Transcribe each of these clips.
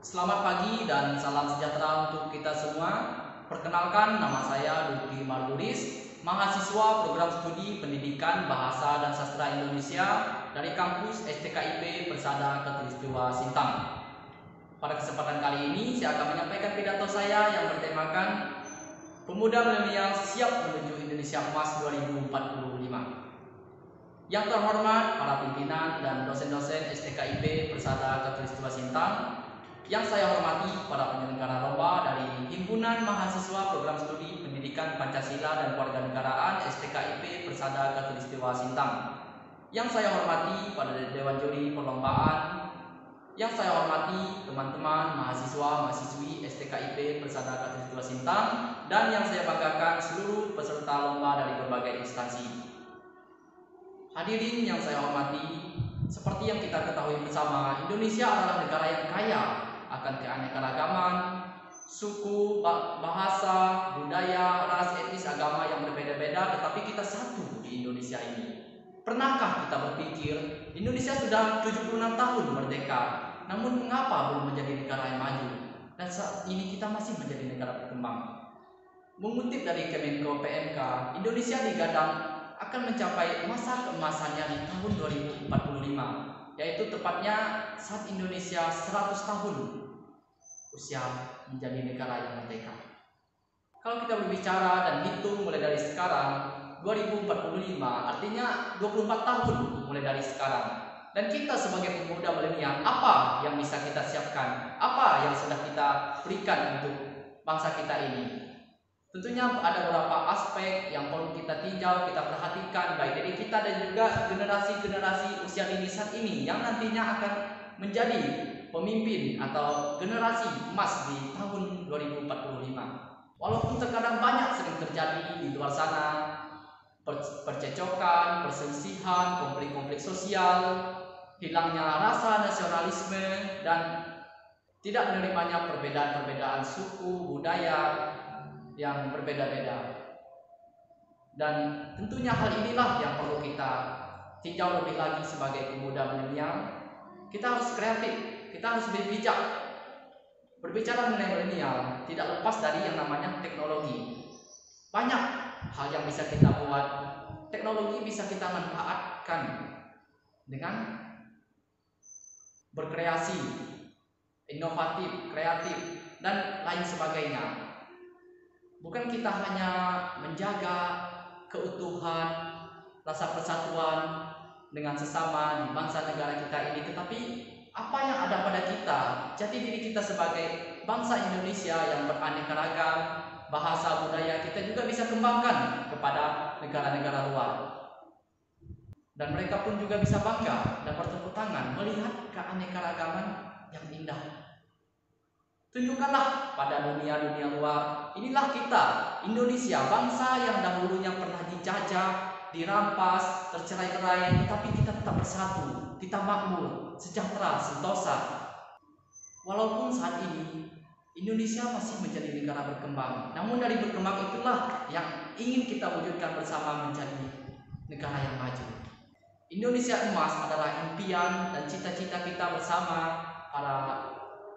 Selamat pagi dan salam sejahtera untuk kita semua. Perkenalkan, nama saya Duki Marduris, mahasiswa program studi Pendidikan Bahasa dan Sastra Indonesia dari kampus STKIP Persada Khatulistiwa Sintang. Pada kesempatan kali ini, saya akan menyampaikan pidato saya yang bertemakan Pemuda Milenial Siap Menuju Indonesia Emas 2045. Yang terhormat para pimpinan dan dosen-dosen STKIP Persada Khatulistiwa Sintang, yang saya hormati para penyelenggara lomba dari Himpunan Mahasiswa Program Studi Pendidikan Pancasila dan Kewarganegaraan STKIP Persada Khatulistiwa Sintang, yang saya hormati pada Dewan Juri Perlombaan, yang saya hormati teman-teman mahasiswa-mahasiswi STKIP Persada Khatulistiwa Sintang, dan yang saya banggakan seluruh peserta lomba dari berbagai instansi. Hadirin yang saya hormati, seperti yang kita ketahui bersama, Indonesia adalah negara yang kaya akan keanekaragaman, suku, bahasa, budaya, ras, etnis, agama yang berbeda-beda, tetapi kita satu di Indonesia ini. Pernahkah kita berpikir Indonesia sudah 76 tahun merdeka, namun mengapa belum menjadi negara yang maju? Dan saat ini kita masih menjadi negara berkembang. Mengutip dari Kemenko PMK, Indonesia digadang akan mencapai masa keemasannya di tahun 2045, yaitu tepatnya saat Indonesia 100 tahun usia menjadi negara yang merdeka. Kalau kita berbicara dan hitung mulai dari sekarang, 2045 artinya 24 tahun mulai dari sekarang. Dan kita sebagai pemuda milenial, apa yang bisa kita siapkan? Apa yang sudah kita berikan untuk bangsa kita ini? Tentunya ada beberapa aspek yang perlu kita tinjau, kita perhatikan, baik dari kita dan juga generasi-generasi usia dini saat ini yang nantinya akan menjadi pemimpin atau generasi emas di tahun 2045. Walaupun terkadang banyak sering terjadi di luar sana, percecokan, perselisihan, konflik-konflik sosial, hilangnya rasa nasionalisme, dan tidak menerimanya perbedaan-perbedaan suku, budaya yang berbeda-beda. Dan tentunya hal inilah yang perlu kita tinjau lebih lagi sebagai pemuda milenial. Kita harus kreatif, kita harus bijak. Berbicara mengenai milenial tidak lepas dari yang namanya teknologi. Banyak hal yang bisa kita buat, teknologi bisa kita manfaatkan dengan berkreasi, inovatif, kreatif, dan lain sebagainya. Bukan kita hanya menjaga keutuhan, rasa persatuan dengan sesama di bangsa negara kita ini, tetapi apa yang ada pada kita, jati diri kita sebagai bangsa Indonesia yang beraneka ragam, bahasa budaya kita juga bisa kembangkan kepada negara-negara luar. Dan mereka pun juga bisa bangga dan bertepuk tangan melihat keanekaragaman yang indah. Tunjukkanlah pada dunia-dunia luar, inilah kita, Indonesia, bangsa yang dahulunya pernah dijajah, dirampas, tercerai-berai, tetapi kita tetap bersatu, kita makmur, sejahtera, sentosa. Walaupun saat ini Indonesia masih menjadi negara berkembang, namun dari berkembang itulah yang ingin kita wujudkan bersama menjadi negara yang maju. Indonesia emas adalah impian dan cita-cita kita bersama para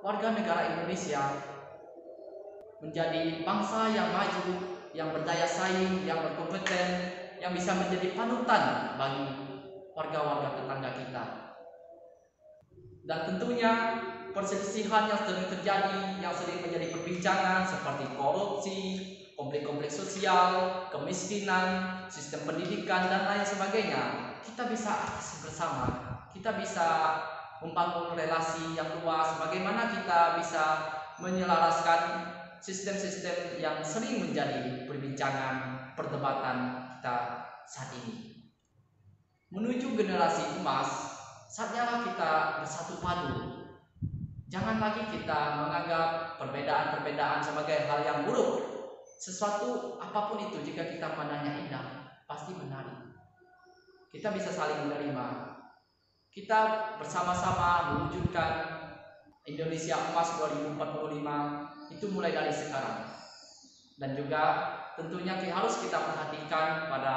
warga negara Indonesia menjadi bangsa yang maju, yang berdaya saing, yang berkompeten, yang bisa menjadi panutan bagi warga-warga tetangga kita. Dan tentunya perselisihan yang sering terjadi, yang sering menjadi perbincangan seperti korupsi, konflik-konflik sosial, kemiskinan, sistem pendidikan, dan lain sebagainya, kita bisa atasi bersama. Kita bisa membangun relasi yang luas, bagaimana kita bisa menyelaraskan sistem-sistem yang sering menjadi perbincangan, perdebatan kita saat ini. Menuju generasi emas, saatnya kita bersatu padu. Jangan lagi kita menganggap perbedaan-perbedaan sebagai hal yang buruk. Sesuatu apapun itu, jika kita pandangnya indah, pasti menarik. Kita bisa saling menerima. Kita bersama-sama mewujudkan Indonesia Emas 2045 itu mulai dari sekarang. Dan juga tentunya harus kita perhatikan pada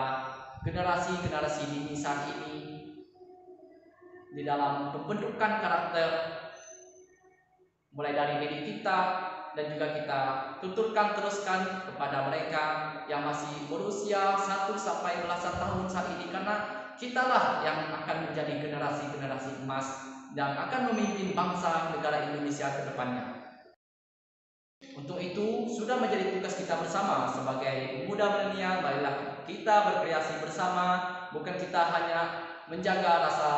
generasi-generasi dini saat ini di dalam pembentukan karakter mulai dari diri kita, dan juga kita teruskan kepada mereka yang masih berusia 1 sampai belasan tahun saat ini, karena kitalah yang akan menjadi generasi-generasi emas dan akan memimpin bangsa negara Indonesia ke depannya. Untuk itu, sudah menjadi tugas kita bersama sebagai pemuda milenial. Marilah kita berkreasi bersama, bukan kita hanya menjaga rasa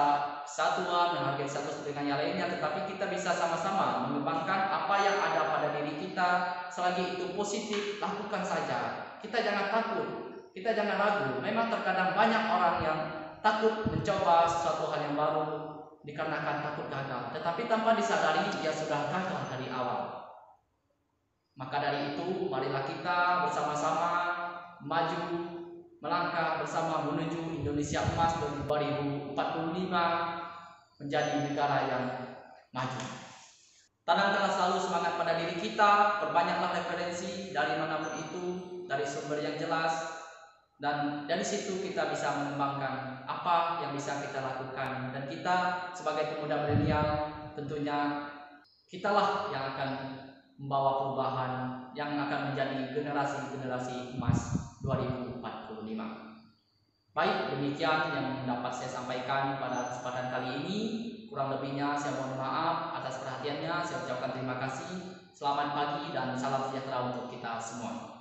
kesatuan, menghargai satu dengan yang lainnya, tetapi kita bisa sama-sama mengembangkan apa yang ada pada diri kita. Selagi itu positif, lakukan saja. Kita jangan takut, kita jangan ragu. Memang terkadang banyak orang yang takut mencoba sesuatu hal yang baru dikarenakan takut gagal, tetapi tanpa disadari dia sudah gagal dari awal. Maka dari itu, marilah kita bersama-sama maju, melangkah bersama menuju Indonesia Emas 2045 menjadi negara yang maju. Tanamkanlah selalu semangat pada diri kita, perbanyaklah referensi dari manapun itu, dari sumber yang jelas, dan dari situ kita bisa mengembangkan apa yang bisa kita lakukan. Dan kita sebagai pemuda milenial, tentunya kitalah yang akan membawa perubahan yang akan menjadi generasi-generasi emas 2045. Baik, demikian yang dapat saya sampaikan pada kesempatan kali ini. Kurang lebihnya saya mohon maaf atas perhatiannya. Saya ucapkan terima kasih. Selamat pagi dan salam sejahtera untuk kita semua.